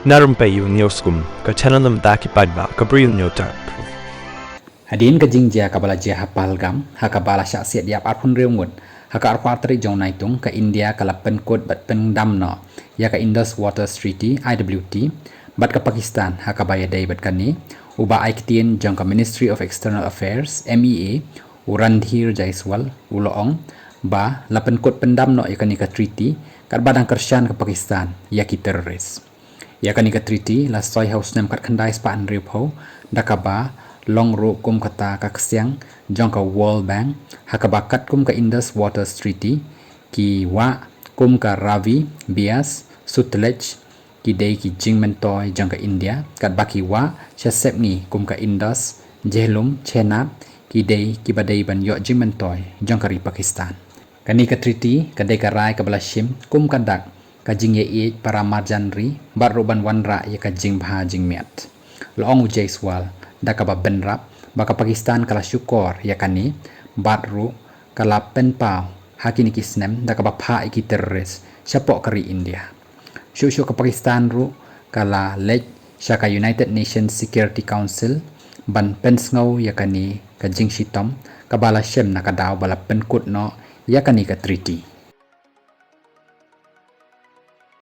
Na Rympei U ka channel nabynta ki paidbah ka Bri U Hynñiewtrep. Hadin ka jingja ka bala jia hapalgam haka bala syaksiat diap arpun reungut haka arpa tri jong naitung ka India kala penkut bat pyndam no ya ka Indus Waters Treaty IWT bat ka Pakistan haka baya dai bat kani uba aiktien jong ka Ministry of External Affairs MEA urandhir Jaiswal uloong ba la penkut pyndam no ya kani ka treaty kat badang Kyrshan ka Pakistan ya ki teroris ya kani ka treaty la soy house nem kat khandai spa an ripo dakaba long ro kum kata ka ksyang jong ka World Bank hakabakat kum ka Indus Waters Treaty ki wa kum ka Ravi Bias Sutlej ki dei ki jingmentoy jong ka India kat baki wa chasep ni kum ka Indus Jhelum Chenab ki dei ki badai ban yo jingmentoy jong ka ri Pakistan kani ka treaty ka dei ka rai ka balashim kum ka dak ka jing ye para marjanri bar roban wanra ya ka jing bha jing miat long Jaiswal dakaba benrap baka Pakistan kala syukor yakani batru kala penpau hakini kisnem dakaba pha iki teroris syapok kari India syusyu ke Pakistan ru kala lej syaka United Nations Security Council ban pensngau yakani ka jing shitom kabala shem nakadaw bala penkut no yakani ka treaty